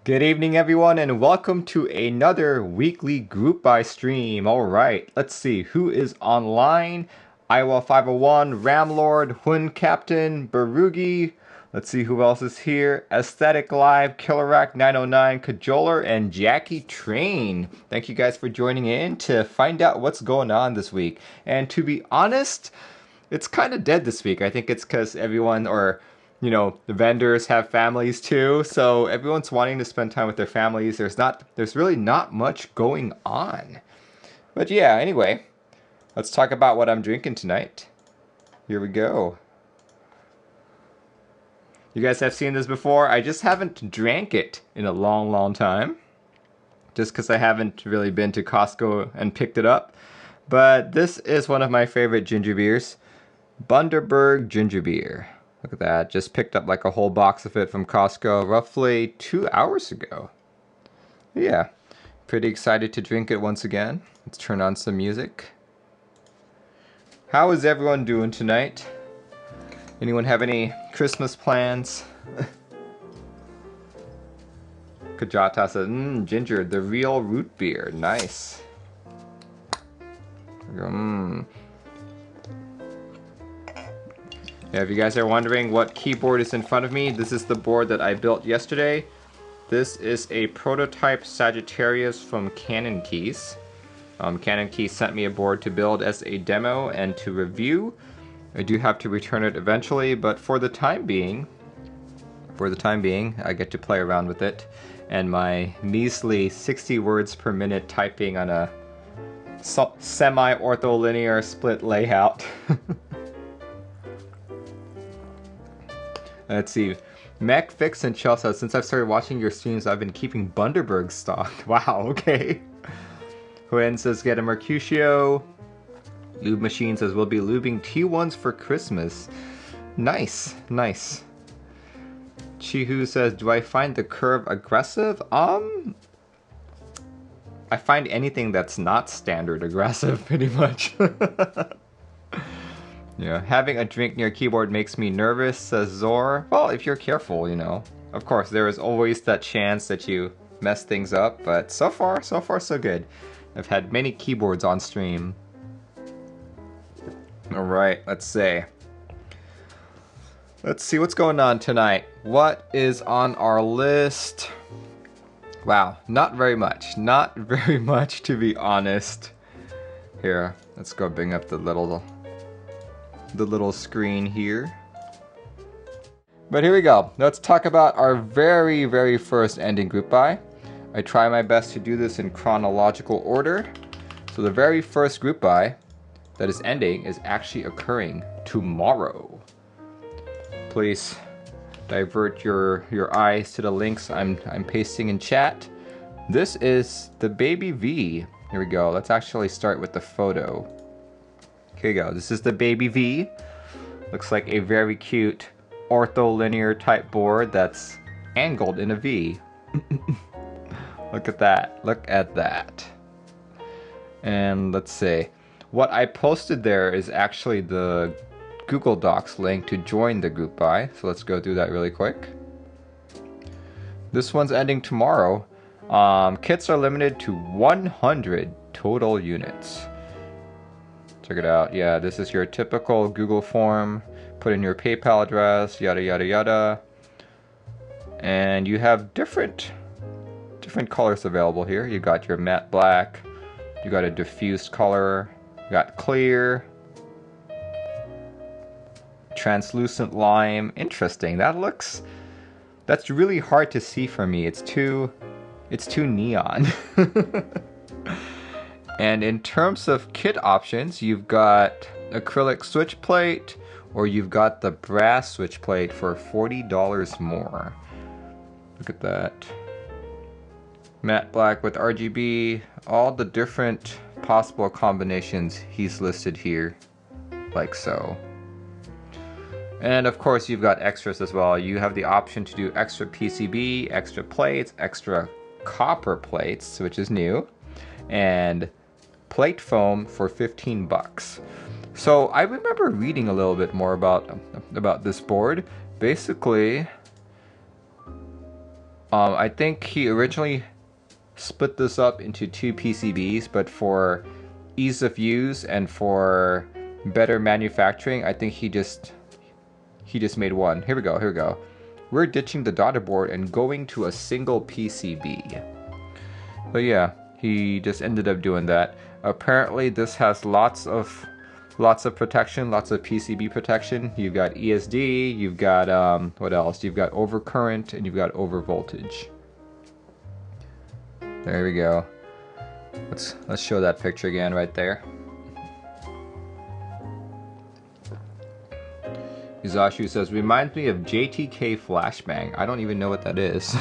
Good evening, everyone, and welcome to another weekly group buy stream. All right, let's see who is online. Iowa 501, Ramlord, Hun Captain, Barugi. Let's see who else is here. Aesthetic Live, Killerack 909, Cajoler, and Jackie Train. Thank you guys for joining in to find out what's going on this week. And to be honest, it's kind of dead this week. I think it's because everyone, or the vendors have families too, so everyone's wanting to spend time with their families. There's really not much going on. But yeah, anyway, let's talk about what I'm drinking tonight. Here we go. You guys have seen this before. I just haven't drank it in a long time. Just because I haven't really been to Costco and picked it up. But this is one of my favorite ginger beers. Bundaberg ginger beer. Look at that. Just picked up like a whole box of it from Costco roughly 2 hours ago. Yeah, pretty excited to drink it once again. Let's turn on some music. How is everyone doing tonight? Anyone have any Christmas plans? Kajata says, ginger, the real root beer. Nice. Yeah, if you guys are wondering what keyboard is in front of me, this is the board that I built yesterday. This is a prototype Sagittarius from Conundrum. Conundrum sent me a board to build as a demo and to review. I do have to return it eventually, but for the time being, I get to play around with it. And my measly 60 words per minute typing on a semi-ortholinear split layout. Let's see. Mac Fix and Chell says, since I've started watching your streams, I've been keeping Bundaberg stocked. Wow, okay. Huen says, get a Mercutio. Lube Machine says, we'll be lubing T1s for Christmas. Nice, nice. Chihu says, do I find the curve aggressive? I find anything that's not standard aggressive, pretty much. Yeah, having a drink near keyboard makes me nervous, says Zor. Well, if you're careful, Of course, there is always that chance that you mess things up, but so far, so good. I've had many keyboards on stream. Alright, let's see. Let's see what's going on tonight. What is on our list? Wow, not very much. Not very much, to be honest. Here, let's go bring up the little screen here. But here we go. Let's talk about our very first ending group buy. I try my best to do this in chronological order. So the very first group buy that is ending is actually occurring tomorrow. Please divert your eyes to the links I'm pasting in chat. This is the Baby V. Here we go. Let's actually start with the photo. Here you go. This is the Baby V. Looks like a very cute ortholinear type board that's angled in a V. Look at that. Look at that. And let's see. What I posted there is actually the Google Docs link to join the group buy. So let's go through that really quick. This one's ending tomorrow. Kits are limited to 100 total units. Check it out. Yeah, this is your typical Google form. Put in your PayPal address, yada yada yada. And you have different colors available here. You got your matte black, you got a diffused color, you got clear, translucent lime. Interesting. That's really hard to see for me. It's too neon. And in terms of kit options, you've got acrylic switch plate, or you've got the brass switch plate for $40 more. Look at that. Matte black with RGB, all the different possible combinations he's listed here, like so. And of course you've got extras as well. You have the option to do extra PCB, extra plates, extra copper plates, which is new, and plate foam for 15 bucks. So I remember reading a little bit more about this board. Basically, I think he originally split this up into 2 PCBs, but for ease of use and for better manufacturing, I think he just made one. Here we go, here we go. We're ditching the daughter board and going to a single PCB. But yeah, he just ended up doing that. Apparently this has lots of protection, lots of PCB protection. You've got ESD, you've got what else? You've got overcurrent, and you've got overvoltage. There we go. Let's show that picture again right there. Izashu says, reminds me of JTK Flashbang. I don't even know what that is.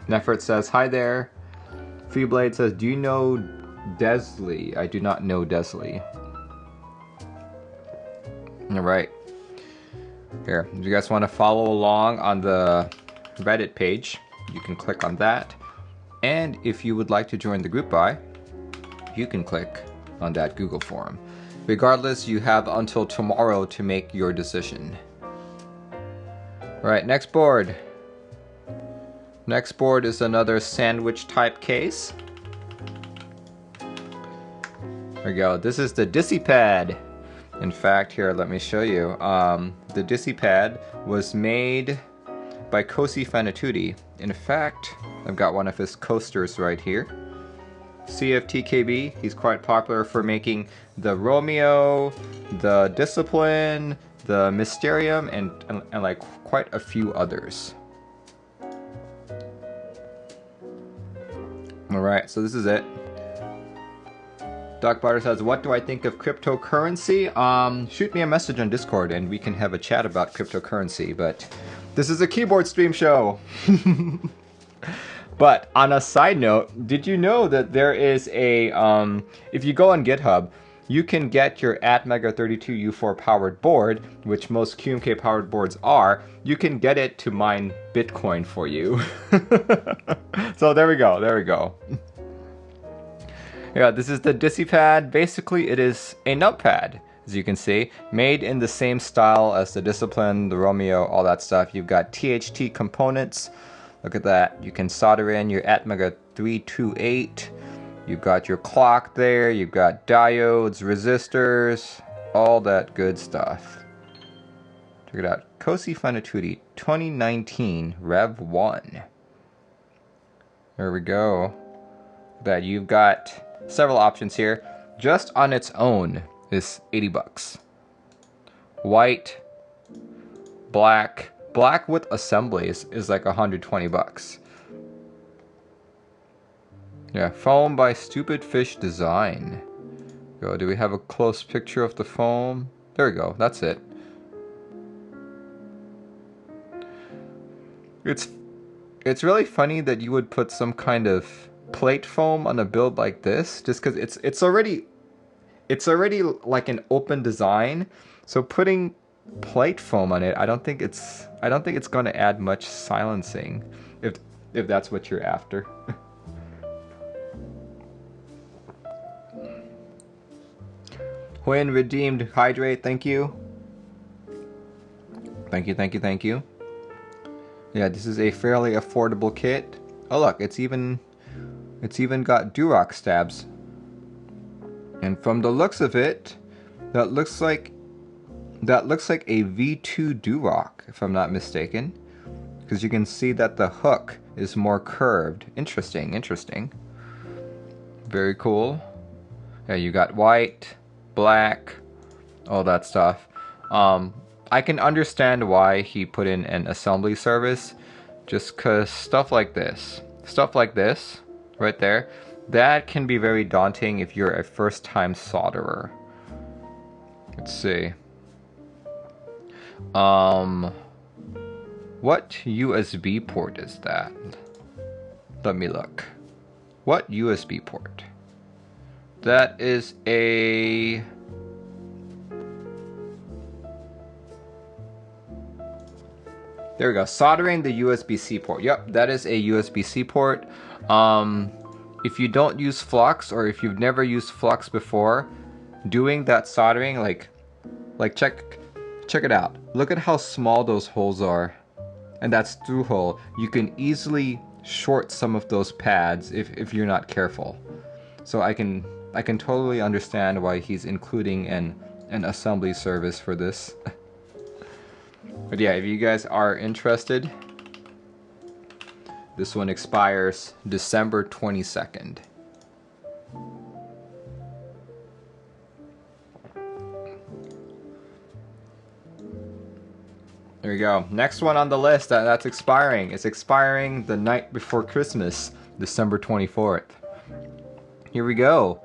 Nefert says, hi there. Freeblade says, do you know Desley? I do not know Desley. Alright. Here, if you guys want to follow along on the Reddit page, you can click on that. And if you would like to join the group buy, you can click on that Google form. Regardless, you have until tomorrow to make your decision. Alright, next board. Next board is another sandwich type case. There we go. This is the Discipad. In fact, here, let me show you. The Discipad was made by Kosi Fanatuti. In fact, I've got one of his coasters right here. CFTKB, he's quite popular for making the Romeo, the Discipline, the Mysterium, and like quite a few others. Alright, so this is it. Doc Butter says, what do I think of cryptocurrency? Shoot me a message on Discord and we can have a chat about cryptocurrency, but this is a keyboard stream show. But on a side note, did you know that there is a, if you go on GitHub, you can get your Atmega32U4 powered board, which most QMK powered boards are, you can get it to mine Bitcoin for you. So there we go, there we go. Yeah, this is the Discipad. Basically, it is a notepad, as you can see, made in the same style as the Discipline, the Romeo, all that stuff. You've got THT components. Look at that. You can solder in your Atmega 328. You've got your clock there. You've got diodes, resistors, all that good stuff. Check it out. Kosi Fanatuti 2019 Rev 1. There we go. That you've got several options here. Just on its own is 80 bucks. White, black with assemblies is like 120 bucks. Yeah, foam by Stupid Fish Design. Go, do we have a close picture of the foam? There we go, that's it. It's really funny that you would put some kind of plate foam on a build like this, just because it's already like an open design. So putting plate foam on it, I don't think it's going to add much silencing, if that's what you're after. When redeemed hydrate, thank you. Thank you. Yeah, this is a fairly affordable kit. Oh look, it's even got Durock stabs. And from the looks of it, that looks like a V2 Durock, if I'm not mistaken. Because you can see that the hook is more curved. Interesting. Very cool. Yeah, you got white, black, all that stuff. I can understand why he put in an assembly service, just because stuff like this right there, that can be very daunting if you're a first-time solderer. Let's see. What USB port is that? Let me look. What USB port? That is a... There we go. Soldering the USB-C port. Yep, that is a USB-C port. If you don't use flux, or if you've never used flux before, doing that soldering, like check it out. Look at how small those holes are. and that's through hole, you can easily short some of those pads if you're not careful. So I can totally understand why he's including an assembly service for this. But yeah, if you guys are interested, this one expires December 22nd. There we go. Next one on the list that's expiring. It's expiring the night before Christmas, December 24th. Here we go.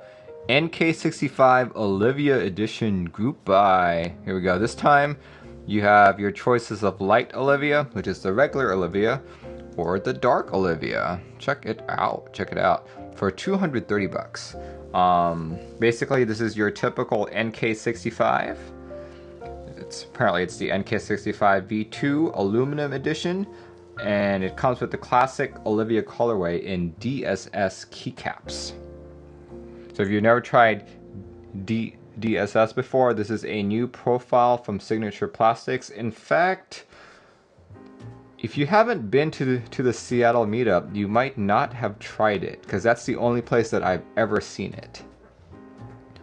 NK65 Olivia Edition Group Buy. Here we go. This time you have your choices of light Olivia, which is the regular Olivia, or the dark Olivia. Check it out. Check it out. For 230 bucks. Basically this is your typical NK65. Apparently it's the NK65 V2 Aluminum Edition, and it comes with the classic Olivia colorway in DSS keycaps. So if you've never tried DSS before, this is a new profile from Signature Plastics. In fact, if you haven't been to the Seattle meetup, you might not have tried it, because that's the only place that I've ever seen it.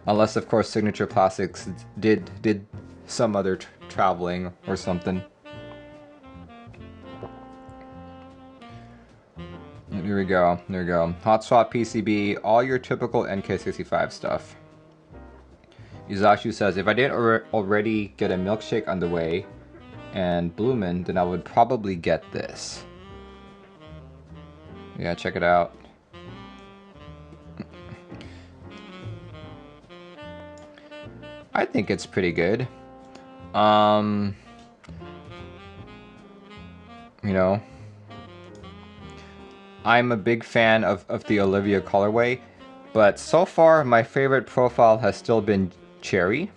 Unless, of course, Signature Plastics did some other traveling or something. Here we go. There we go. Hot swap PCB, all your typical NK65 stuff. Izashu says, if I didn't already get a milkshake on the way and Bloomin', then I would probably get this. Yeah, check it out. I think it's pretty good. You know, I'm a big fan of the Olivia colorway, but so far my favorite profile has still been Cherry.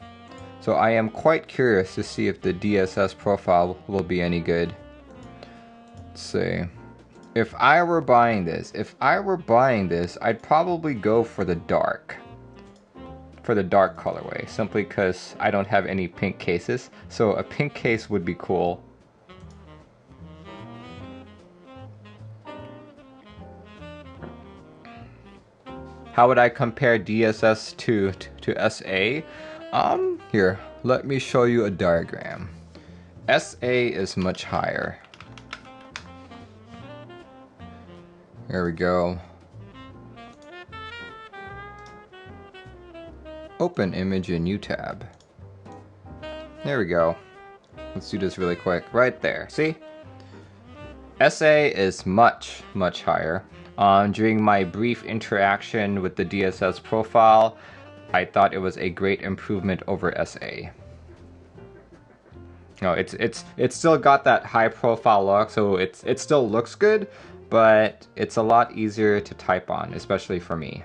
So I am quite curious to see if the DSS profile will be any good. Let's see. If I were buying this, I'd probably go for the dark. For the dark colorway, simply because I don't have any pink cases, so a pink case would be cool. How would I compare DSS to SA? Here, let me show you a diagram. SA is much higher. There we go. Open image in new tab. There we go. Let's do this really quick. Right there. See? SA is much higher. During my brief interaction with the DSS profile, I thought it was a great improvement over SA. No, it's still got that high profile look, so it still looks good, but it's a lot easier to type on, especially for me.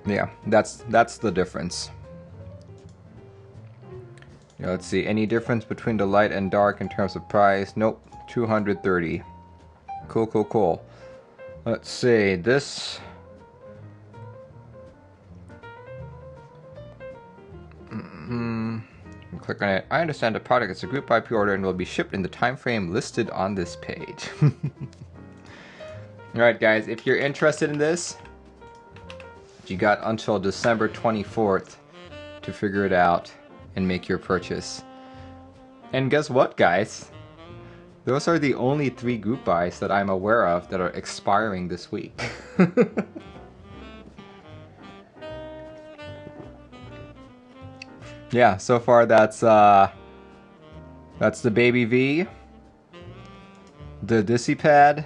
Yeah, that's the difference. Yeah, let's see, any difference between the light and dark in terms of price? Nope, 230. Cool. Let's see, this... Click on it. I understand the product is a group buy pre-order and will be shipped in the time frame listed on this page. Alright guys, if you're interested in this, you got until December 24th to figure it out and make your purchase. And guess what, guys? Those are the only 3 group buys that I'm aware of that are expiring this week. Yeah, so far that's the Baby V, the Discipad,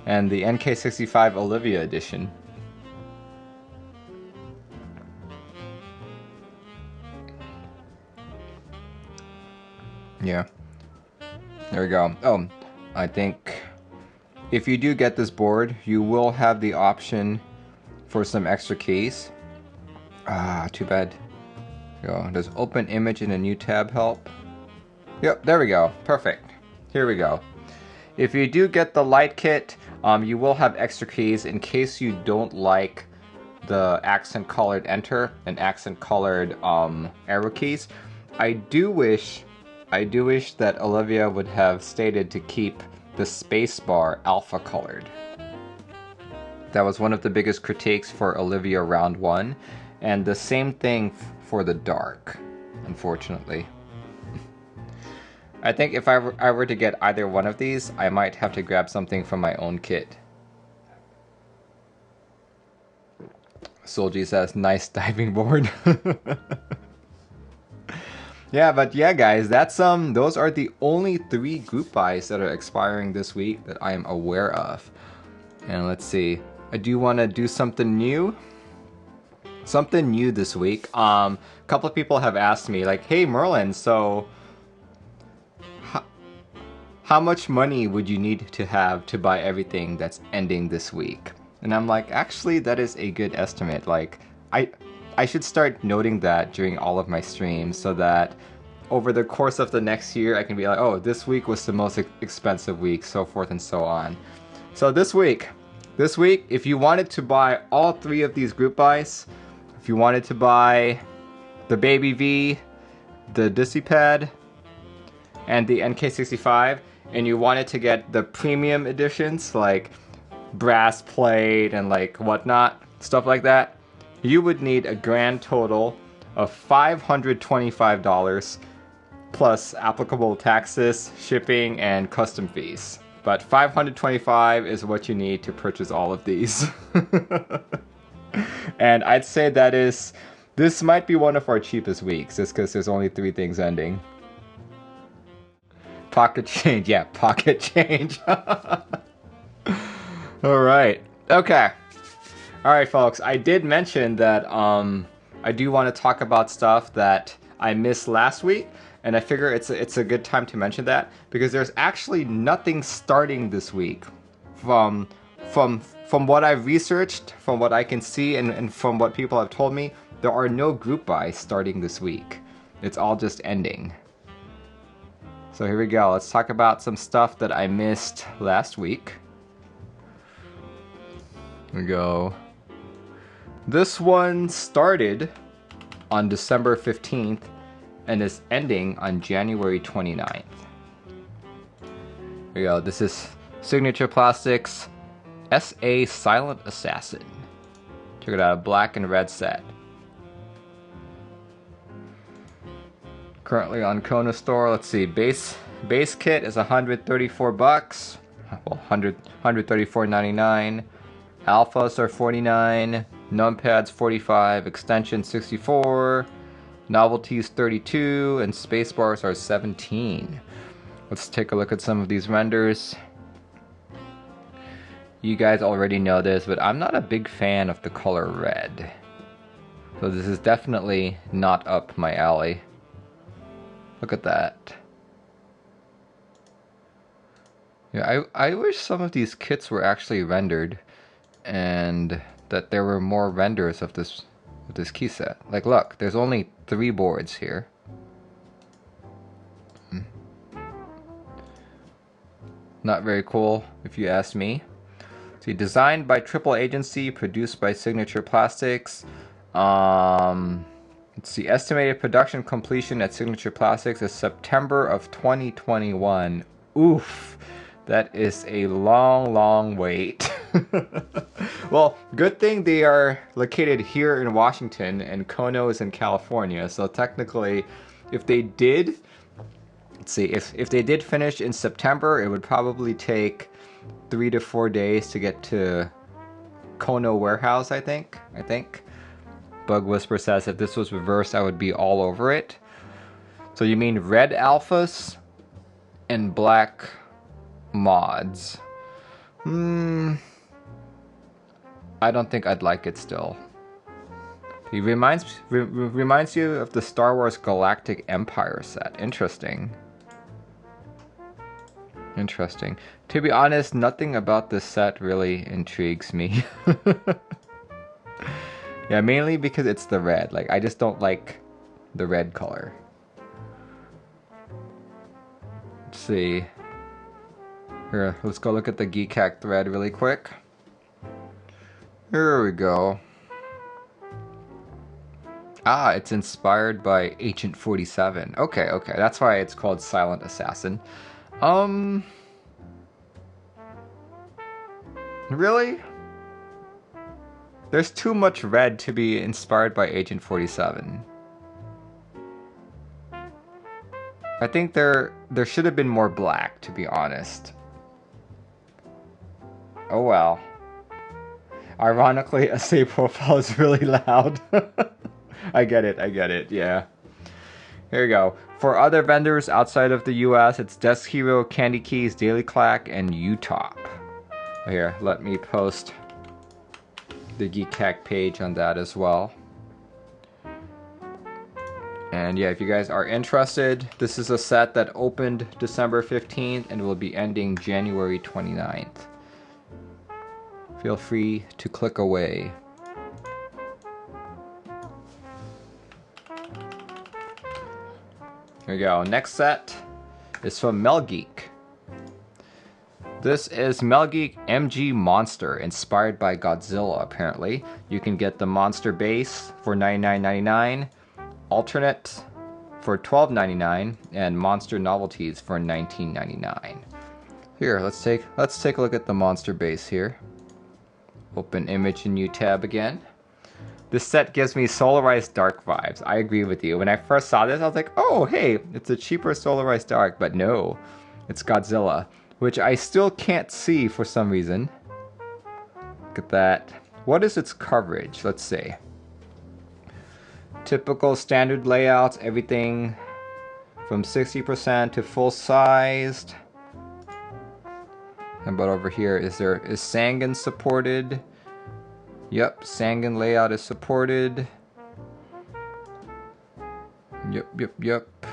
and the NK65 Olivia edition. Yeah. There we go. Oh, I think if you do get this board, you will have the option for some extra keys. Ah, too bad. Go. Does open image in a new tab help? Yep, there we go. Perfect. Here we go. If you do get the light kit, you will have extra keys in case you don't like the accent colored enter and accent colored arrow keys. I do wish that Olivia would have stated to keep the spacebar alpha colored. That was one of the biggest critiques for Olivia round 1, and the same thing for the dark, unfortunately. I think if I were to get either one of these, I might have to grab something from my own kit. Solji says, nice diving board. Yeah, but yeah, guys, that's those are the only 3 group buys that are expiring this week that I am aware of. And let's see, I do want to do something new. Something new this week. A couple of people have asked me, like, hey Merlin, so how much money would you need to have to buy everything that's ending this week? And I'm like, actually, that is a good estimate. Like, I should start noting that during all of my streams so that over the course of the next year, I can be like, oh, this week was the most expensive week, so forth and so on. So this week, if you wanted to buy all 3 of these group buys, if you wanted to buy the Baby V, the Discipad, and the NK65, and you wanted to get the premium editions, like brass plate and like whatnot, stuff like that, you would need a grand total of $525 plus applicable taxes, shipping, and custom fees. But $525 is what you need to purchase all of these. And I'd say this might be one of our cheapest weeks, just because there's only 3 things ending. Pocket change, yeah, pocket change. Alright, okay. Alright folks, I did mention that I do want to talk about stuff that I missed last week, and I figure it's a good time to mention that, because there's actually nothing starting this week. From what I've researched, from what I can see, and from what people have told me, there are no group buys starting this week. It's all just ending. So here we go, let's talk about some stuff that I missed last week. Here we go. This one started on December 15th and is ending on January 29th. Here we go, this is Signature Plastics SA Silent Assassin. Check it out, a black and red set. Currently on Kona store. Let's see, base kit is $134. Well, $134.99. Alphas are $49. Numpads $45. Extension $64. Novelkeys $32. And Spacebars are $17. Let's take a look at some of these renders. You guys already know this, but I'm not a big fan of the color red. So this is definitely not up my alley. Look at that. Yeah, I wish some of these kits were actually rendered, and that there were more renders of this key set. Like, look, there's only 3 boards here. Not very cool, if you ask me. See, designed by Triple Agency, produced by Signature Plastics. Let's see, estimated production completion at Signature Plastics is September of 2021. Oof, that is a long wait. Well, good thing they are located here in Washington and Kono is in California. So technically, if they did, let's see, if they did finish in September, it would probably take 3 to 4 days to get to Kono warehouse, I think. Bug Whisper says if this was reversed, I would be all over it. So you mean red alphas and black mods? I don't think I'd like it still. It reminds you of the Star Wars Galactic Empire set. Interesting. To be honest, nothing about this set really intrigues me. Yeah, mainly because it's the red. Like, I just don't like the red color. Let's see. Here, let's go look at the Geek Hack thread really quick. Here we go. Ah, it's inspired by Agent 47. Okay, okay, that's why it's called Silent Assassin. Really? There's too much red to be inspired by Agent 47. I think there should have been more black, to be honest. Oh well. Ironically, essay profile is really loud. I get it, yeah. Here we go. For other vendors outside of the US, it's Desk Hero, Candy Keys, Daily Clack, and Utop. Here, let me post the Geek Hack page on that as well. And yeah, if you guys are interested, this is a set that opened December 15th and will be ending January 29th. Feel free to click away. Here we go. Next set is from Melgeek. This is Melgeek MG Monster, inspired by Godzilla, apparently. You can get the Monster base for $99.99, alternate for $12.99, and Monster Novelties for $19.99. Here, let's take a look at the Monster base here. Open image in new tab again. This set gives me Solarized Dark vibes. I agree with you. When I first saw this, I was like, oh, hey, it's a cheaper Solarized Dark, but no, it's Godzilla, which I still can't see for some reason. Look at that. What is its coverage? Let's see. Typical standard layouts, everything from 60% to full sized. How about over here? Is Sangan supported? Yep, Sangan layout is supported. Yep.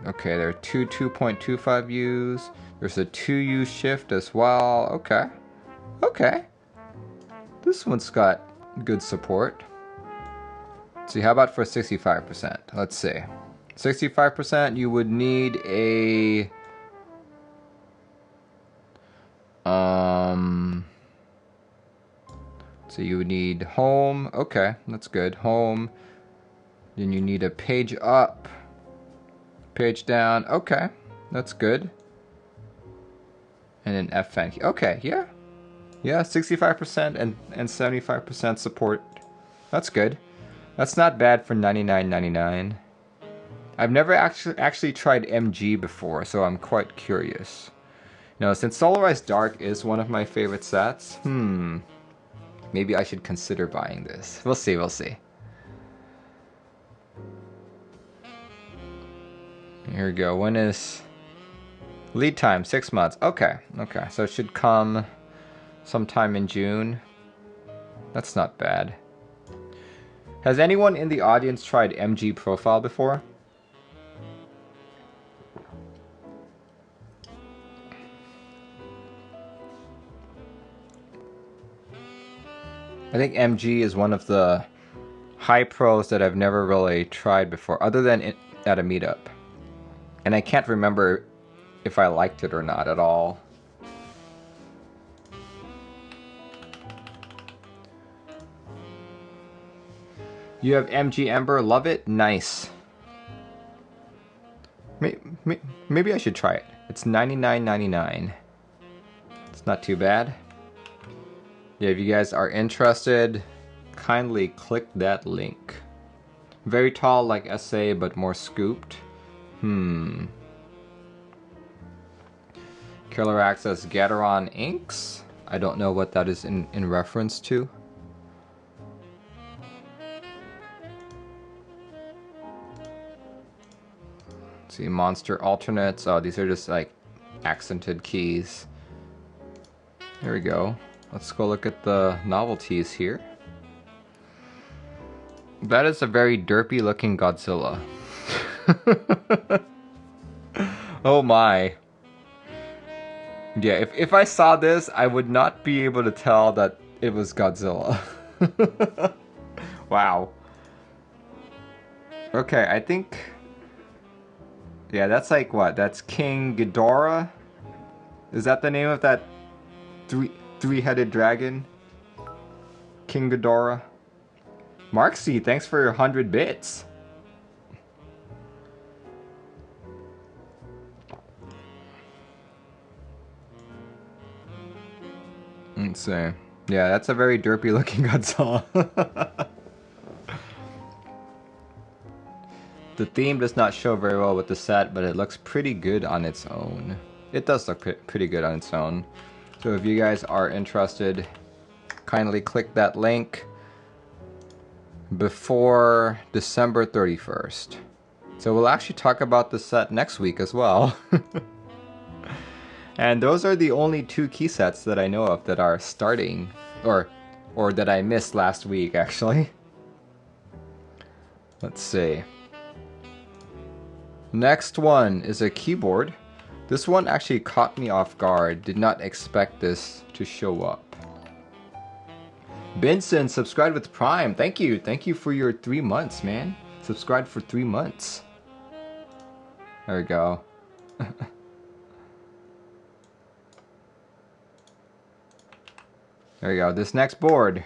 Okay, there are two 2.25 U's. There's a 2U shift as well. Okay. This one's got good support. Let's see, how about for 65%? Let's see. 65%, you would need a... So you would need home. Okay, that's good. Home. Then you need a page up, page down. Okay, that's good. And an FN. Okay, yeah. 65% and 75% support. That's good. That's not bad for $99.99. I've never actually tried MG before, so I'm quite curious. You know, since Solarized Dark is one of my favorite sets, maybe I should consider buying this. We'll see. Here we go. When is lead time? 6 months. Okay. So it should come sometime in June. That's not bad. Has anyone in the audience tried MG Profile before? I think MG is one of the high pros that I've never really tried before, other than at a meetup. And I can't remember if I liked it or not at all. You have MG Ember, love it? Nice. Maybe I should try it. It's $99.99. It's not too bad. Yeah, if you guys are interested, kindly click that link. Very tall like SA, but more scooped. Killer Access Gateron Inks. I don't know what that is in reference to. Let's see, Monster Alternates. Oh, these are just like accented keys. There we go. Let's go look at the novelties here. That is a very derpy looking Godzilla. Oh my. Yeah, if I saw this, I would not be able to tell that it was Godzilla. Wow. Okay, I think... Yeah, that's like what? That's King Ghidorah? Is that the name of that three-headed dragon? King Ghidorah? Marksy, thanks for your 100 bits. Let's see. Yeah, that's a very derpy looking Godzilla. The theme does not show very well with the set, but it looks pretty good on its own. It does look pretty good on its own. So if you guys are interested, kindly click that link before December 31st. So we'll actually talk about the set next week as well. And those are the only 2 key sets that I know of that are starting, or that I missed last week actually. Let's see. Next one is a keyboard. This one actually caught me off guard. Did not expect this to show up. Benson, subscribed with Prime. Thank you. Thank you for your 3 months, man. Subscribed for 3 months. There we go. There we go. This next board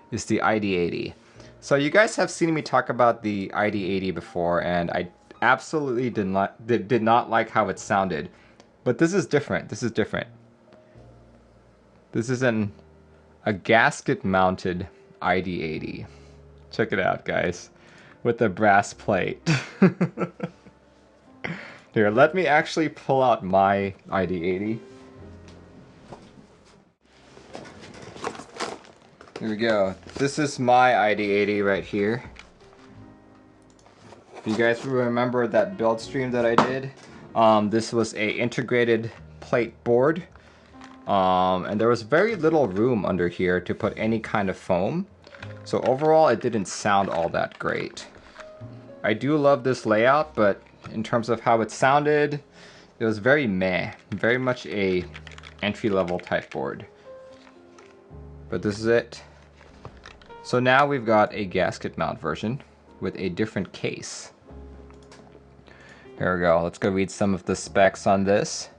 is the ID80. So you guys have seen me talk about the ID80 before, and I absolutely did not like how it sounded. But this is different. This is different. This is a gasket-mounted ID80. Check it out, guys. With a brass plate. Here, let me actually pull out my ID80. Here we go. This is my ID80 right here. If you guys remember that build stream that I did, this was a integrated plate board. And there was very little room under here to put any kind of foam. So overall, it didn't sound all that great. I do love this layout, but in terms of how it sounded, it was very meh. Very much a entry-level type board. But this is it. So now we've got a gasket mount version with a different case. Here we go. Let's go read some of the specs on this.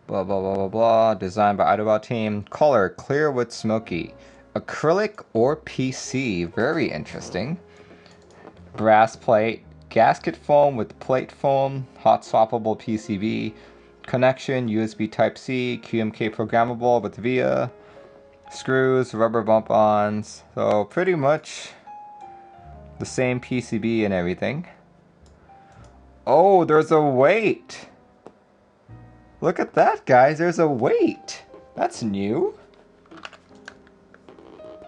Blah, blah, blah, blah, blah. Designed by IDOBAO team. Color, clear with smoky. Acrylic or PC. Very interesting. Brass plate. Gasket foam with plate foam. Hot swappable PCB. Connection, USB Type-C. QMK programmable with VIA. Screws, rubber bump-ons. So pretty much the same PCB and everything. Oh, there's a weight. Look at that, guys. There's a weight. That's new.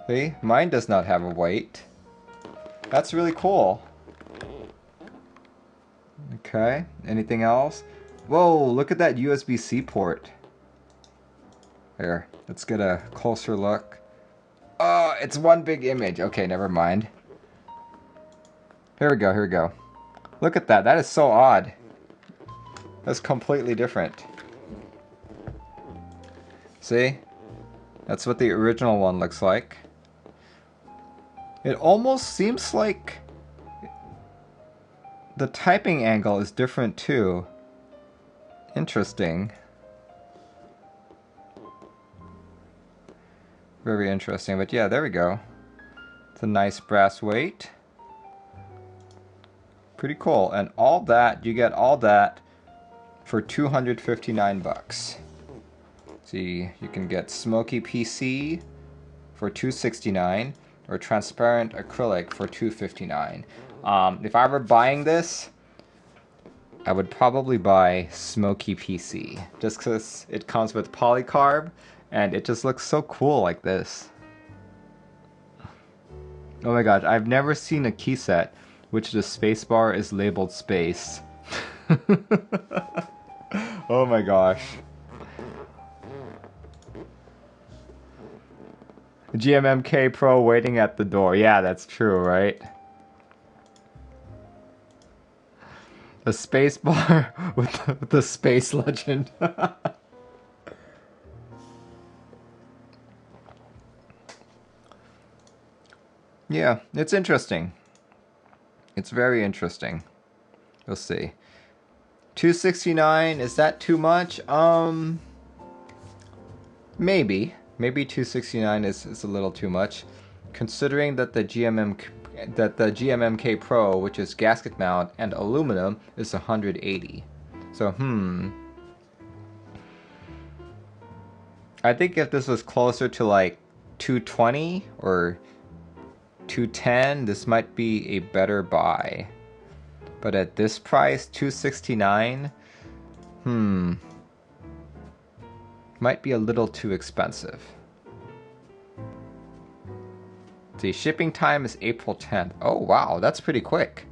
See, mine does not have a weight. That's really cool. Okay, anything else? Whoa, look at that USB-C port. Here, let's get a closer look. Oh, it's one big image. Okay, never mind. Here we go, here we go. Look at that. That is so odd. That's completely different. See? That's what the original one looks like. It almost seems like the typing angle is different too. Interesting. Very interesting, but yeah, there we go. It's a nice brass weight. Pretty cool, and all that, you get all that for 259 bucks. See, you can get smoky PC for 269 or transparent acrylic for 259. If I were buying this, I would probably buy smoky PC just because it comes with polycarb and it just looks so cool like this. Oh my gosh, I've never seen a key set which the spacebar is labeled space. Oh my gosh. GMMK Pro waiting at the door. Yeah, that's true, right? The space bar with the space legend. Yeah, it's interesting. It's very interesting. We'll see. 269, is that too much? Maybe. maybe 269 is a little too much, considering that the GMMK Pro, which is gasket mount and aluminum, is 180. So I think if this was closer to like 220 or 210, this might be a better buy. But at this price, 269, might be a little too expensive. The shipping time is April 10th. Oh wow, that's pretty quick.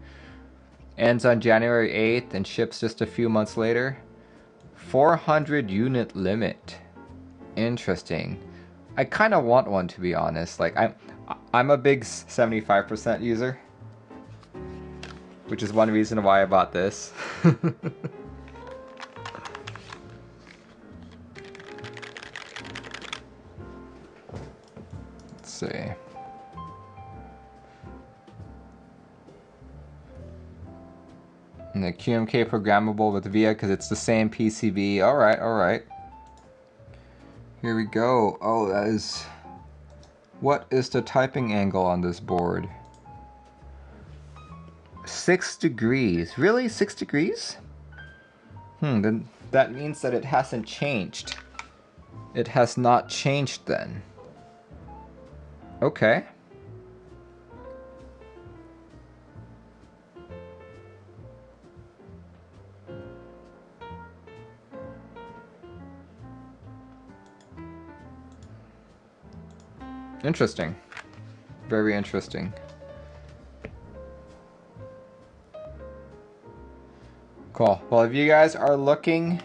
Ends on January 8th and ships just a few months later. 400 unit limit. Interesting. I kind of want one, to be honest. Like I'm a big 75% user, which is one reason why I bought this. Let's see. And the QMK programmable with VIA because it's the same PCB. Alright, alright. Here we go. Oh, that is... What is the typing angle on this board? 6 degrees. Really? 6 degrees? Then that means that it hasn't changed. It has not changed then. Okay. Interesting. Very interesting. Cool. Well, if you guys are looking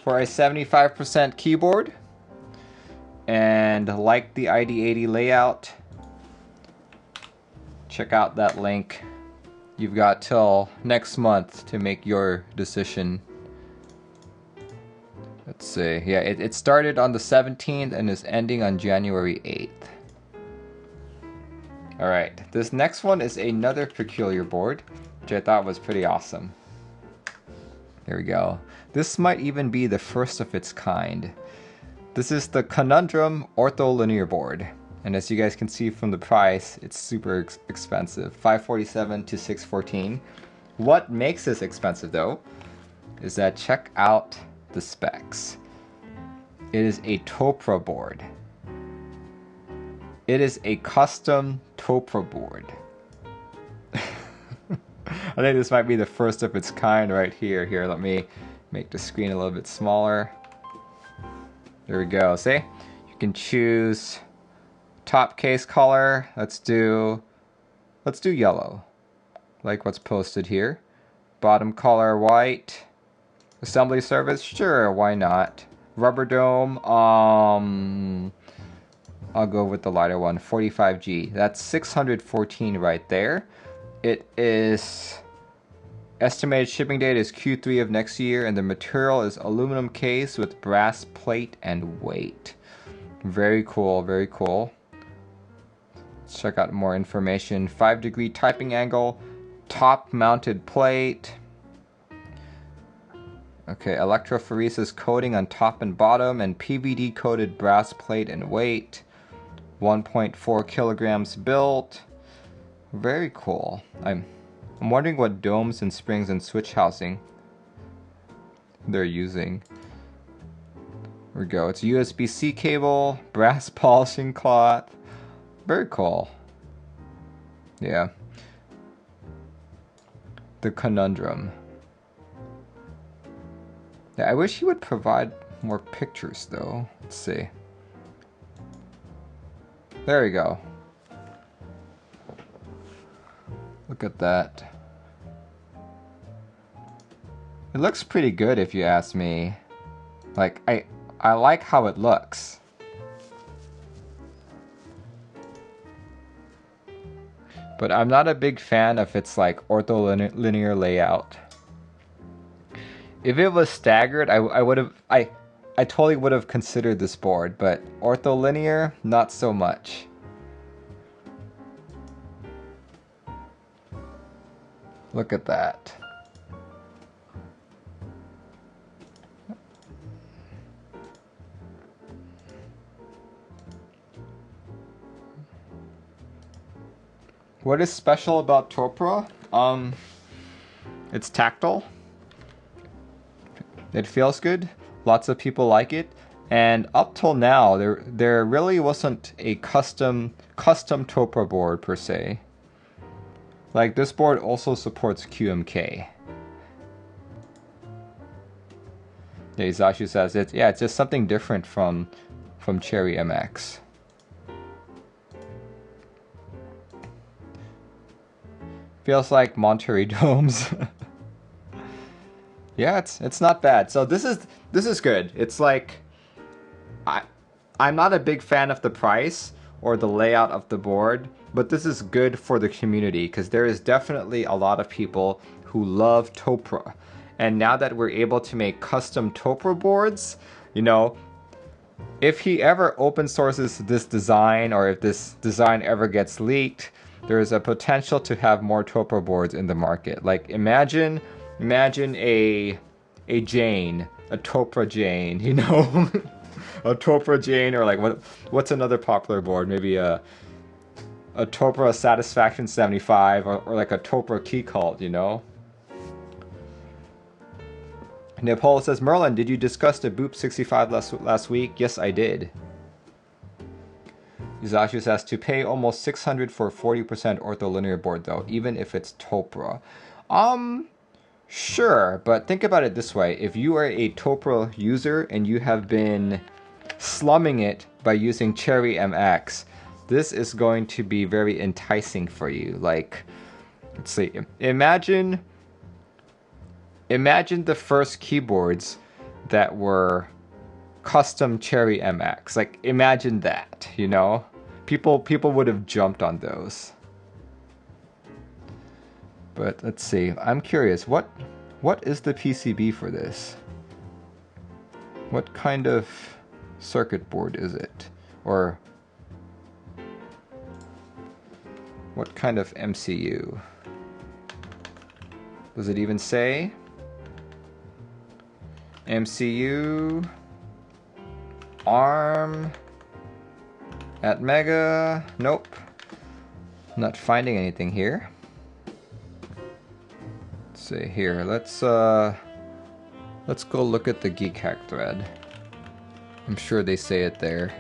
for a 75% keyboard and like the ID80 layout, check out that link. You've got till next month to make your decision. Let's see. Yeah, it started on the 17th and is ending on January 8th. Alright, this next one is another peculiar board, which I thought was pretty awesome. Here we go. This might even be the first of its kind. This is the Conundrum ortholinear board. And as you guys can see from the price, it's super expensive. $547 to $614. What makes this expensive though, is that check out the specs. It is a Topra board. It is a custom Topra board. I think this might be the first of its kind right here. Here, let me make the screen a little bit smaller. There we go. See? You can choose top case color. Let's do yellow, like what's posted here. Bottom color white. Assembly service, sure, why not? Rubber dome, I'll go with the lighter one, 45G. That's 614 right there. It is estimated shipping date is Q3 of next year, and the material is aluminum case with brass plate and weight. Very cool, very cool. Let's check out more information. 5-degree typing angle, top mounted plate. Okay, electrophoresis coating on top and bottom, and PVD coated brass plate and weight. 1.4 kilograms built. Very cool. I'm wondering what domes and springs and switch housing they're using. Here we go. It's a USB-C cable, brass polishing cloth. Very cool. Yeah. The Conundrum. Yeah, I wish he would provide more pictures though. Let's see. There we go. Look at that. It looks pretty good if you ask me. Like, I like how it looks. But I'm not a big fan of its like ortholinear layout. If it was staggered, I totally would have considered this board, but ortholinear, not so much. Look at that. What is special about Topra? It's tactile. It feels good. Lots of people like it. And up till now, there really wasn't a custom Topra board per se. Like, this board also supports QMK. Yeah, Izashu says it's just something different from Cherry MX. Feels like Monterey Domes. Yeah, it's not bad. So this is good. It's like I'm not a big fan of the price or the layout of the board, but this is good for the community because there is definitely a lot of people who love Topra. And now that we're able to make custom Topra boards, you know, if he ever open sources this design or if this design ever gets leaked, there is a potential to have more Topra boards in the market. Like imagine a Jane, a Topra Jane, you know? A Topra Jane, or like what's another popular board? Maybe a Topra Satisfaction 75 or like a Topra Key Cult, you know? Nepal says, Merlin, did you discuss the Boop 65 last week? Yes, I did. Izashu says, to pay almost 600 for 40% ortholinear board though, even if it's Topra. Sure, but think about it this way. If you are a Topra user and you have been slumming it by using Cherry MX, this is going to be very enticing for you. Like, let's see, imagine the first keyboards that were custom Cherry MX. Like, imagine that, you know? People would have jumped on those. But let's see, I'm curious, what is the PCB for this? What kind of circuit board is it? Or what kind of MCU? Does it even say? MCU, ARM, Atmega, nope. Not finding anything here. Let's see here, let's go look at the Geek Hack thread. I'm sure they say it there.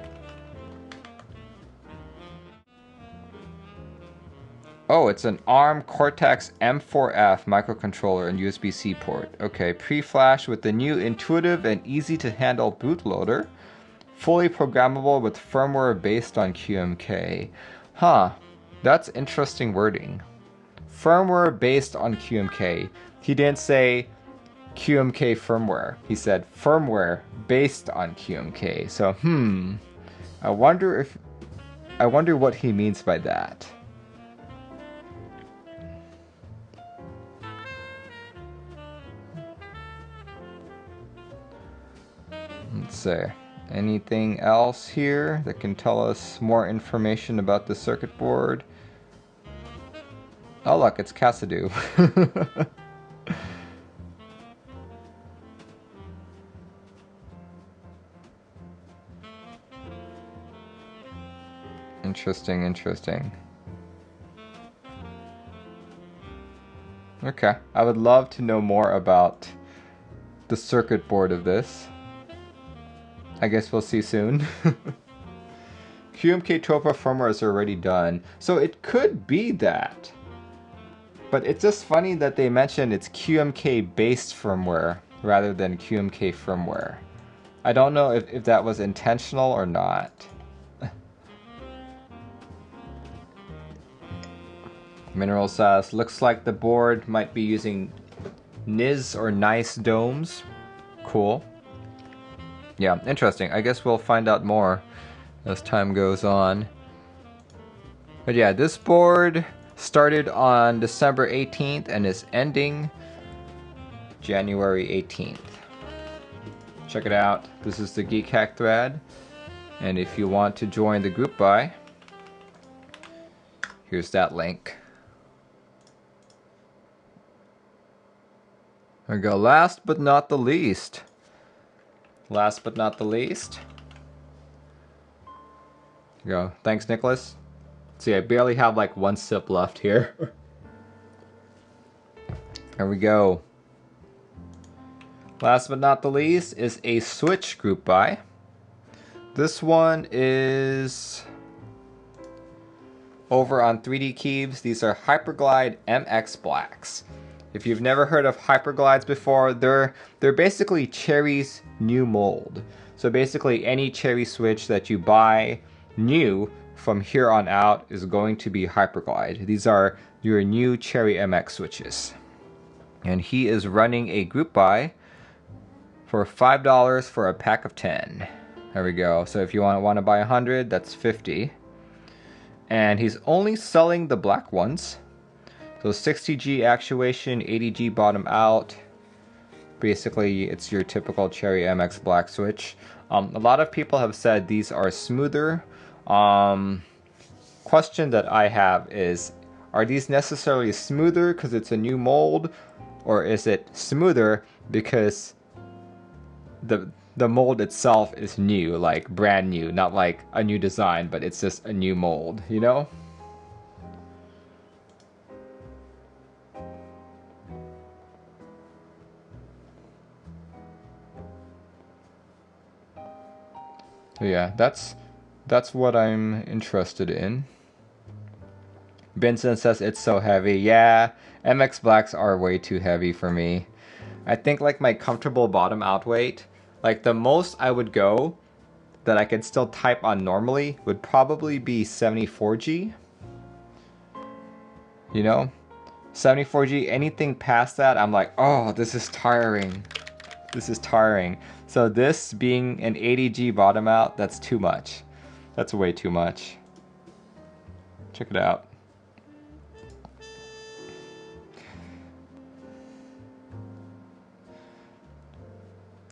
Oh, it's an ARM Cortex M4F microcontroller and USB-C port. Okay, pre-flash with the new intuitive and easy-to-handle bootloader. Fully programmable with firmware based on QMK. Huh, that's interesting wording. Firmware based on QMK. He didn't say QMK firmware. He said firmware based on QMK. So, I wonder what he means by that. Let's see. Anything else here that can tell us more information about the circuit board? Oh look, it's Cassidy. Interesting. Okay, I would love to know more about the circuit board of this. I guess we'll see soon. QMK Topra firmware is already done. So it could be that. But it's just funny that they mentioned it's QMK based firmware rather than QMK firmware. I don't know if that was intentional or not. Mineral says, looks like the board might be using NIS or NICE domes. Cool. Yeah, interesting. I guess we'll find out more as time goes on. But yeah, this board started on December 18th and is ending January 18th. Check it out. This is the Geek Hack thread. And if you want to join the group buy, here's that link. There we go. Last but not the least. There you go. Thanks, Nicholas. See, I barely have like one sip left here. There we go. Last but not the least is a Switch group buy. This one is over on 3D Keebs. These are Hyperglide MX Blacks. If you've never heard of Hyperglides before, they're basically Cherry's new mold. So basically any Cherry Switch that you buy new from here on out is going to be Hyperglide. These are your new Cherry MX switches. And he is running a group buy for $5 for a pack of 10. There we go. So if you want to buy 100, that's 50. And he's only selling the black ones. So 60G actuation, 80G bottom out. Basically, it's your typical Cherry MX black switch. A lot of people have said these are smoother. Question that I have is, are these necessarily smoother because it's a new mold? Or is it smoother because the mold itself is new, like brand new, not like a new design, but it's just a new mold, you know? Yeah, that's what I'm interested in. Benson says it's so heavy. Yeah, MX Blacks are way too heavy for me. I think like my comfortable bottom out weight, like the most I would go that I could still type on normally would probably be 74G. You know? 74G, anything past that, I'm like, oh, this is tiring. This is tiring. So this being an 80G bottom out, that's too much. That's way too much. Check it out.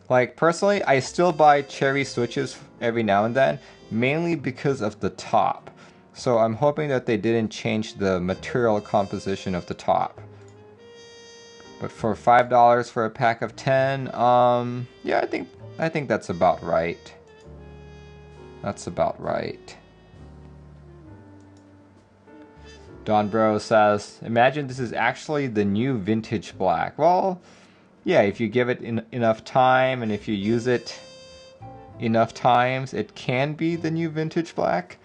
Like, personally, I still buy Cherry switches every now and then, mainly because of the top. So I'm hoping that they didn't change the material composition of the top. But for $5 for a pack of 10, yeah, I think that's about right. That's about right. Don Bro says, imagine this is actually the new vintage black. Well, yeah, if you give it enough time and if you use it enough times, it can be the new vintage black.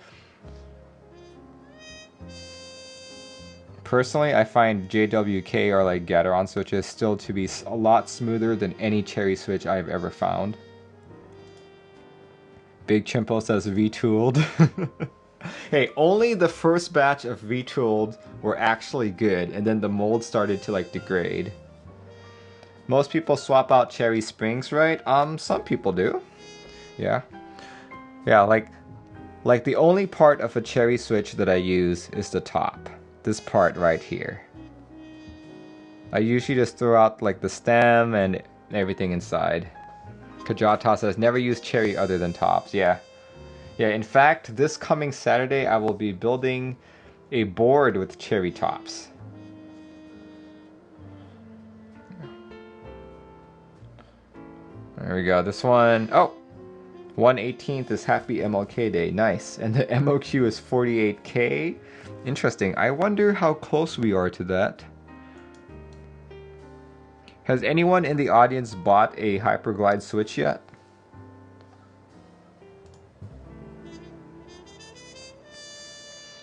Personally, I find JWK or like Gateron switches still to be a lot smoother than any Cherry switch I've ever found. Big Chimpo says V-tooled. Hey, only the first batch of V-tooled were actually good, and then the mold started to like degrade. Most people swap out Cherry springs, right? Some people do. Yeah. Yeah, like the only part of a Cherry switch that I use is the top. This part right here. I usually just throw out like the stem and everything inside. Kajata says, never use Cherry other than tops. Yeah. Yeah, in fact, this coming Saturday, I will be building a board with Cherry tops. There we go. This one, oh, 1/18th is Happy MLK Day. Nice. And the MOQ is 48K. Interesting. I wonder how close we are to that. Has anyone in the audience bought a Hyperglide switch yet?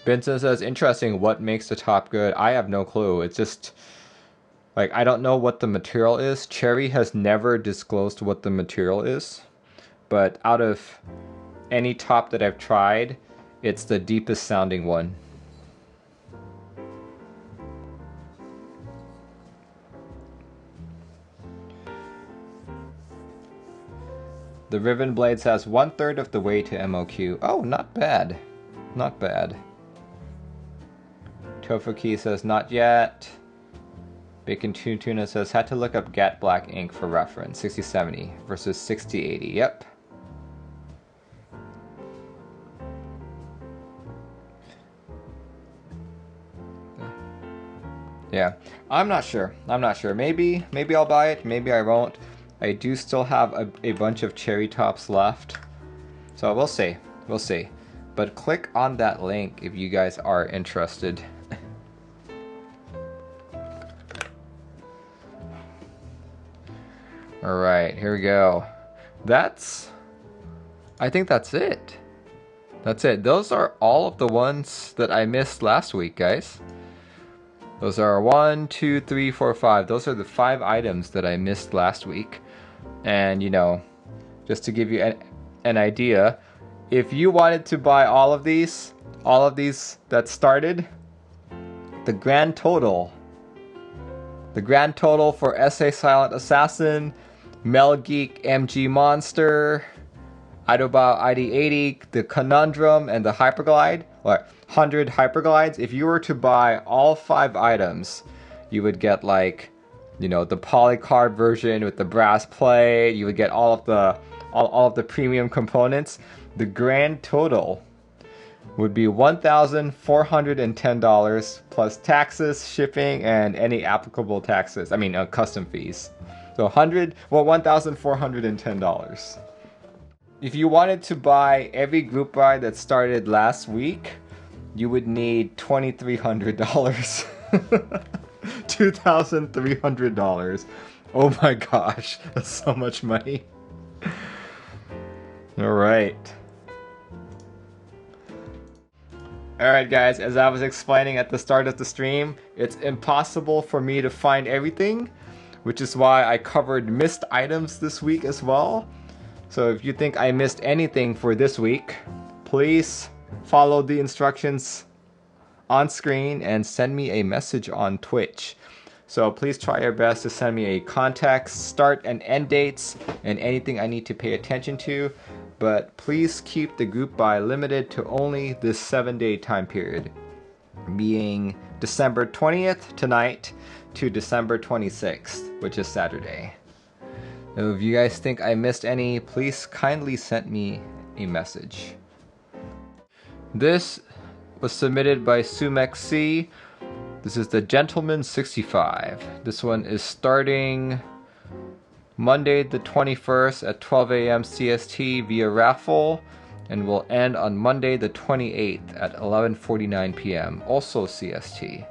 Benson says, interesting, what makes the top good? I have no clue. It's just, like, I don't know what the material is. Cherry has never disclosed what the material is. But out of any top that I've tried, it's the deepest sounding one. The Riven Blades has 1/3 of the way to MOQ. Oh, not bad. Not bad. Tofuki says, not yet. Bacon Tuna says, had to look up Gat Black ink for reference. 6070 versus 6080. Yep. Yeah, I'm not sure. I'm not sure. Maybe I'll buy it. Maybe I won't. I do still have a bunch of Cherry tops left. So we'll see. We'll see. but click on that link if you guys are interested. Alright, here we go. I think that's it. That's it. Those are all of the ones that I missed last week, guys. Those are 1, 2, 3, 4, 5. Those are the 5 items that I missed last week. And, you know, just to give you an idea, if you wanted to buy all of these that started, the grand total for SA Silent Assassin, Melgeek MG Monster, IDOBAO ID80, the Conundrum, and the Hyperglide, or 100 Hyperglides, if you were to buy all 5 items, you would get, like, you know, the polycard version with the brass plate. You would get all of the premium components. The grand total would be $1,410 plus taxes, shipping, and any applicable taxes. I mean, custom fees. So $1,410. If you wanted to buy every group buy that started last week, you would need $2,300. $2,300. Oh my gosh, that's so much money. Alright. Alright guys, as I was explaining at the start of the stream, it's impossible for me to find everything, which is why I covered missed items this week as well. So if you think I missed anything for this week, please follow the instructions on screen and send me a message on Twitch. So please try your best to send me a context, start and end dates, and anything I need to pay attention to. But please keep the group buy limited to only this 7-day time period, being December 20th tonight to December 26th, which is Saturday. Now, if you guys think I missed any, please kindly send me a message. This was submitted by Sumex C. This is the Gentleman 65. This one is starting Monday the 21st at 12 a.m. CST via raffle, and will end on Monday the 28th at 11:49 p.m. also CST. Here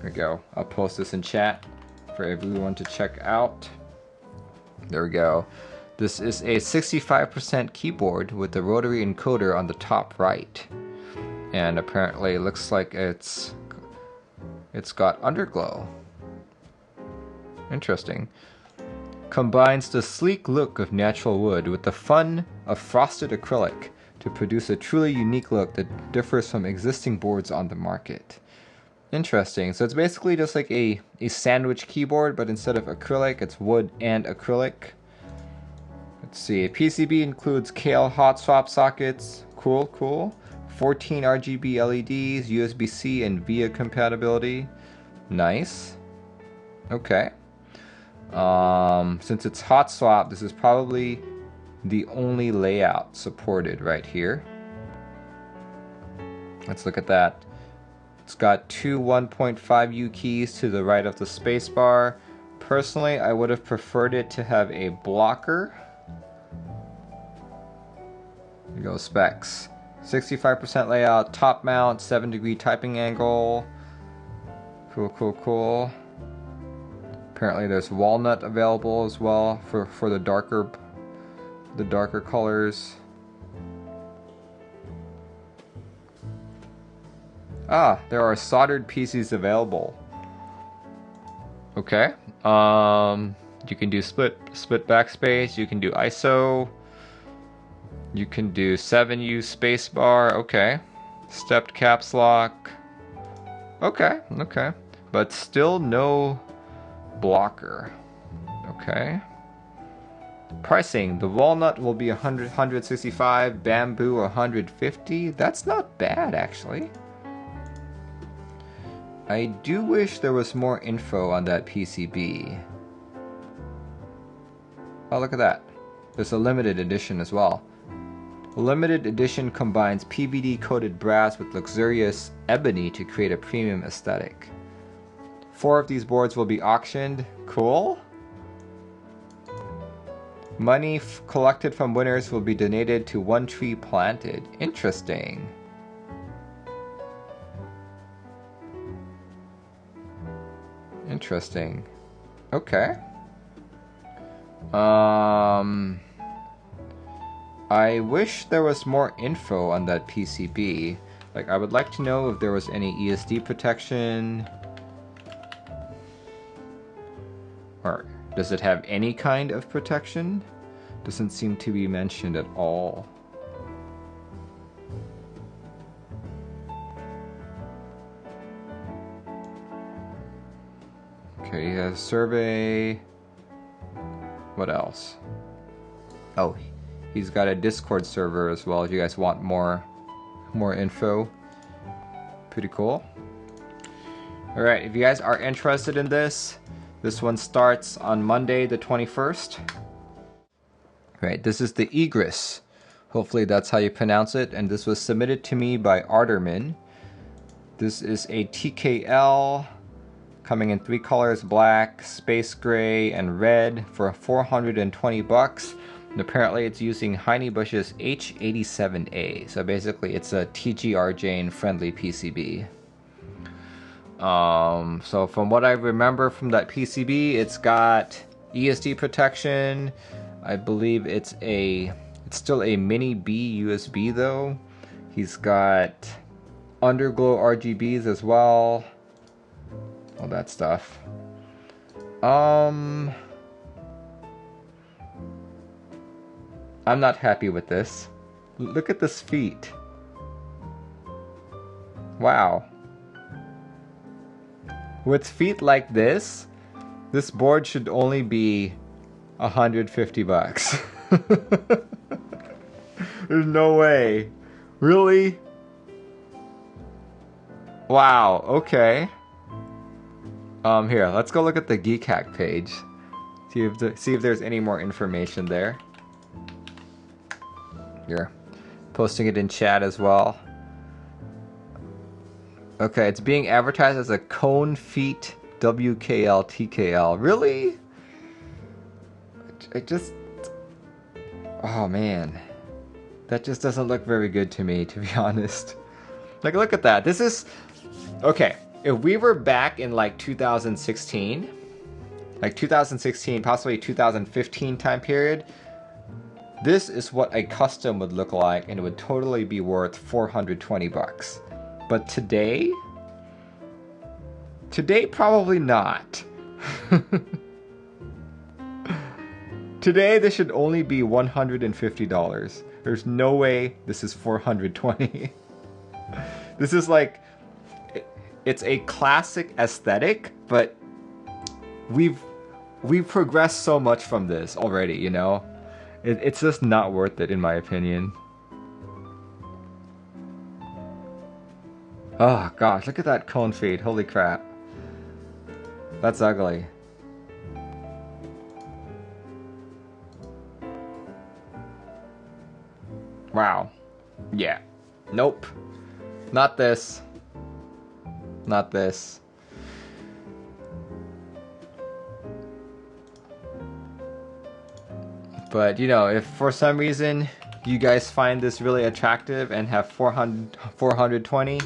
we go. I'll post this in chat for everyone to check out. There we go. This is a 65% keyboard with the rotary encoder on the top right. And apparently it looks like it's got underglow. Interesting. Combines the sleek look of natural wood with the fun of frosted acrylic to produce a truly unique look that differs from existing boards on the market. Interesting. So it's basically just like a sandwich keyboard, but instead of acrylic, it's wood and acrylic. Let's see. PCB includes KL hot swap sockets. Cool, cool. 14 RGB LEDs, USB-C and VIA compatibility. Nice. Okay. Since it's hot swap, this is probably the only layout supported right here. Let's look at that. It's got 2 1.5U keys to the right of the spacebar. Personally, I would have preferred it to have a blocker. Here we go, specs. 65% layout, top mount, 7-degree typing angle. Cool, cool, cool. Apparently there's walnut available as well for the darker colors. Ah, there are soldered PCs available. Okay. You can do split backspace, you can do ISO, you can do 7U spacebar, okay. Stepped caps lock. Okay, okay. But still no blocker. Okay. Pricing, the walnut will be 165, bamboo 150. That's not bad actually. I do wish there was more info on that PCB. Oh, look at that. There's a limited edition as well. The limited edition combines PVD coated brass with luxurious ebony to create a premium aesthetic. 4 of these boards will be auctioned. Cool. Money collected from winners will be donated to one tree planted. Interesting. Interesting. Okay. I wish there was more info on that PCB. Like, I would like to know if there was any ESD protection. Or does it have any kind of protection? Doesn't seem to be mentioned at all. Okay, he has a survey. What else? Oh, he's got a Discord server as well if you guys want more info. Pretty cool. Alright, if you guys are interested in this one starts on Monday the 21st. Right, this is the Igris. Hopefully that's how you pronounce it. And this was submitted to me by Arterman. This is a TKL coming in 3 colors, black, space gray, and red for 420 bucks. And apparently it's using Heinebusch's H87A. So basically it's a TGR Jane friendly PCB. So from what I remember from that PCB, it's got ESD protection. I believe it's still a mini B USB though. He's got underglow RGBs as well. All that stuff. I'm not happy with this. Look at this feet. Wow. With feet like this board should only be 150 bucks. There's no way. Really? Wow, okay. Here, let's go look at the Geek Hack page. See if there's any more information there. Here. Posting it in chat as well. Okay, it's being advertised as a cone feet WKL TKL. Really? Oh man. That just doesn't look very good to me, to be honest. Like, look at that. This is... Okay, if we were back in like 2016, possibly 2015 time period, this is what a custom would look like, and it would totally be worth 420 bucks. But today? Today, probably not. Today, this should only be $150. There's no way this is 420. This is like... It's a classic aesthetic, but we've progressed so much from this already, you know? It's just not worth it, in my opinion. Oh gosh, look at that cone feed. Holy crap. That's ugly. Wow. Yeah. Nope. Not this. Not this. But, you know, if for some reason you guys find this really attractive and have 420,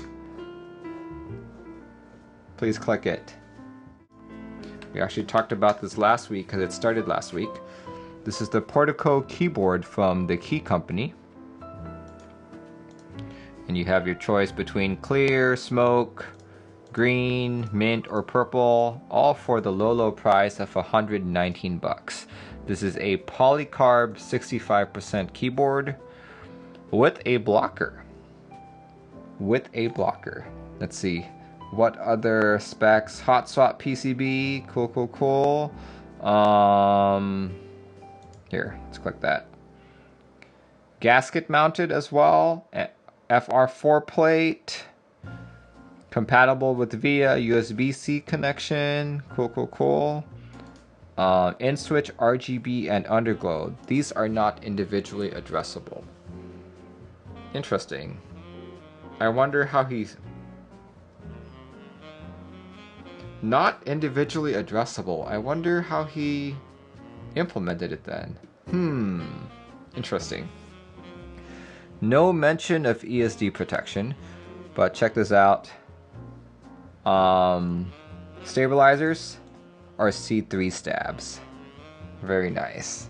please click it. We actually talked about this last week because it started last week. This is the Portico keyboard from the Key Company. And you have your choice between clear, smoke, green, mint, or purple, all for the low price of 119 bucks. This is a polycarb 65% keyboard with a blocker. Let's see. What other specs? Hot swap PCB. Cool. Here, let's click that. Gasket mounted as well. FR4 plate. Compatible with via USB-C connection. Cool. In switch, RGB, and underglow. These are not individually addressable. Interesting. I wonder how he's... Not individually addressable. I wonder how he implemented it then. Interesting. No mention of ESD protection, but check this out. Stabilizers are C3 stabs. Very nice.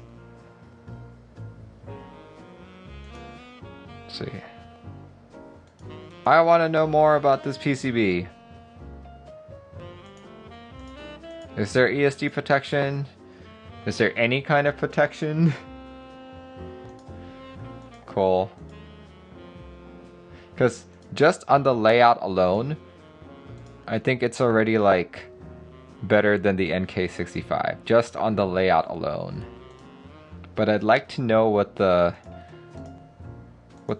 Let's see. I want to know more about this PCB. Is there ESD protection? Is there any kind of protection? Cool. Because just on the layout alone, I think it's already like better than the NK65. Just on the layout alone. But I'd like to know what the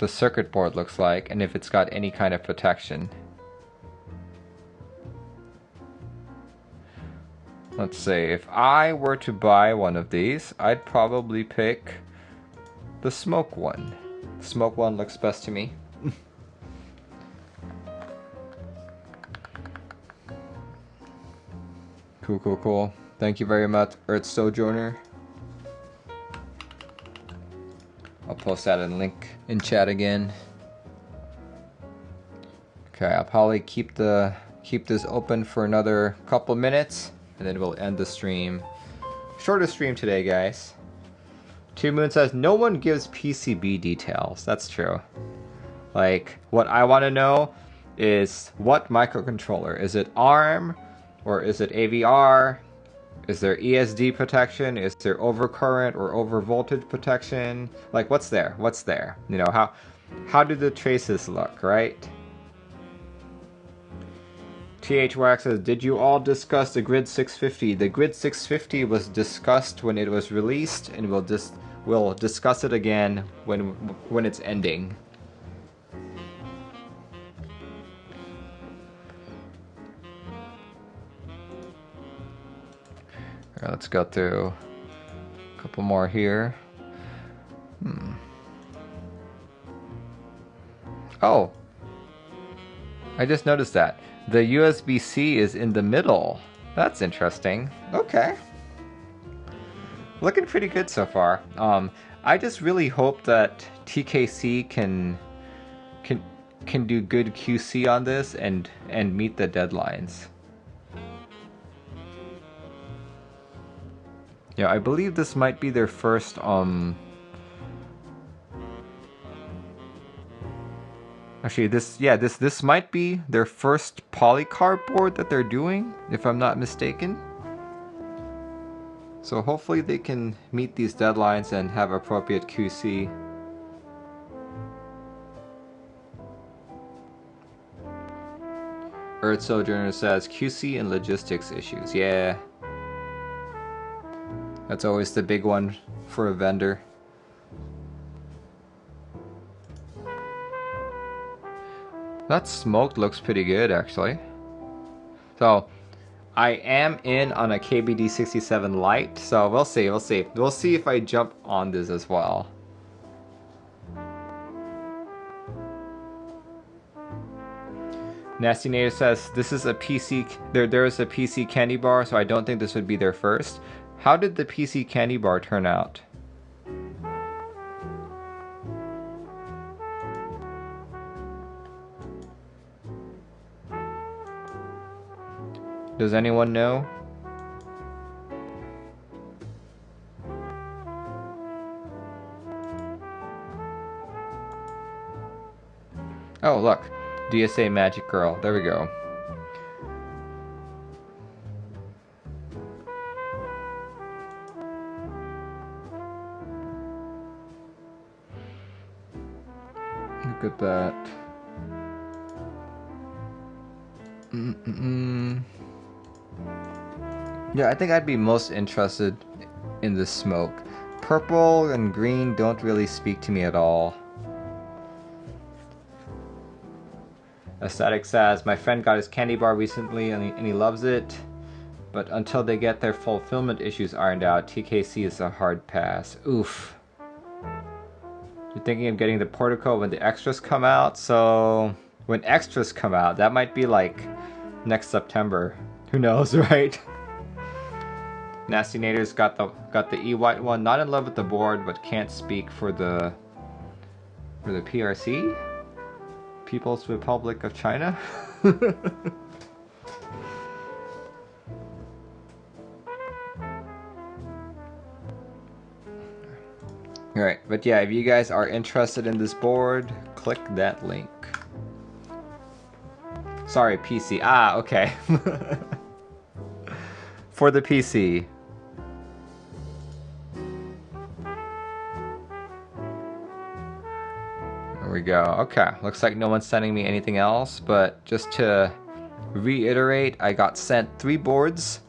circuit board looks like and if it's got any kind of protection. Let's see, if I were to buy one of these, I'd probably pick the smoke one. The smoke one looks best to me. Cool. Thank you very much, Earth Sojourner. I'll post that in link in chat again. Okay, I'll probably keep this open for another couple minutes, and then we'll end the stream. Shorter stream today, guys. Two Moon says no one gives PCB details. That's true. Like, what I want to know is what microcontroller. Is it ARM or is it AVR? Is there ESD protection? Is there overcurrent or overvoltage protection? Like, what's there? What's there? You know, how do the traces look, right? TH Wax says, did you all discuss the Grid 650? The Grid 650 was discussed when it was released, and we'll discuss it again when it's ending. Alright, let's go through a couple more here. Oh, I just noticed that. The USB-C is in the middle. That's interesting. Okay. Looking pretty good so far. I just really hope that TKC can do good QC on this and meet the deadlines. Yeah, I believe this might be their first actually, this might be their first polycarb board that they're doing, if I'm not mistaken. So hopefully they can meet these deadlines and have appropriate QC. Earth Sojourner says QC and logistics issues. Yeah. That's always the big one for a vendor. That smoke looks pretty good, actually. So, I am in on a KBD67 Lite, so we'll see. We'll see if I jump on this as well. Nasty Native says, this is a PC, there is a PC candy bar, so I don't think this would be their first. How did the PC candy bar turn out? Does anyone know? Oh, look. DSA Magic Girl. There we go. Look at that. Yeah, I think I'd be most interested in the smoke. Purple and green don't really speak to me at all. Aesthetic says, my friend got his candy bar recently and he loves it, but until they get their fulfillment issues ironed out, TKC is a hard pass. Oof. You're thinking of getting the Portico when the extras come out? So, when extras come out, that might be like next September. Who knows, right? Nasty Nader's got the E-White one. Not in love with the board, but can't speak for the PRC? People's Republic of China? Alright, but yeah, if you guys are interested in this board, click that link. Sorry, PC. Ah, okay. For the PC. There we go. Okay, looks like no one's sending me anything else, but just to reiterate, I got sent 3 boards.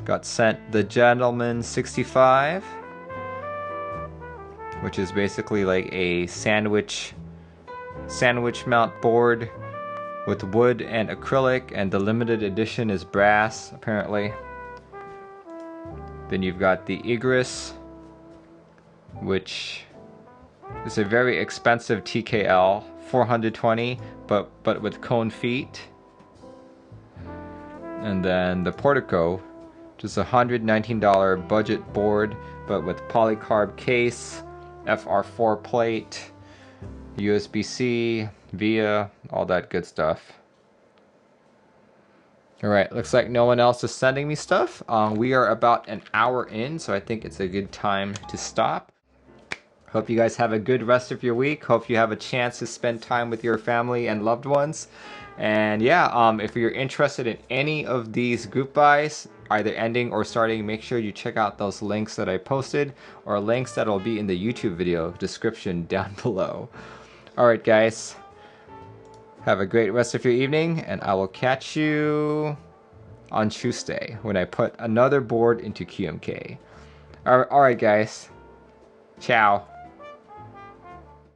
Got sent the Gentleman 65, which is basically like a sandwich mount board with wood and acrylic, and the limited edition is brass, apparently. Then you've got the Igris, which is a very expensive TKL, 420, but with cone feet. And then the Portico, just a $119 budget board, but with polycarb case, FR4 plate, USB-C, VIA, all that good stuff. Alright, looks like no one else is sending me stuff. We are about an hour in, so I think it's a good time to stop. Hope you guys have a good rest of your week. Hope you have a chance to spend time with your family and loved ones. And yeah, if you're interested in any of these group buys, either ending or starting, make sure you check out those links that I posted, or links that will be in the YouTube video description down below. Alright guys, have a great rest of your evening, and I will catch you on Tuesday when I put another board into QMK. Alright guys, ciao.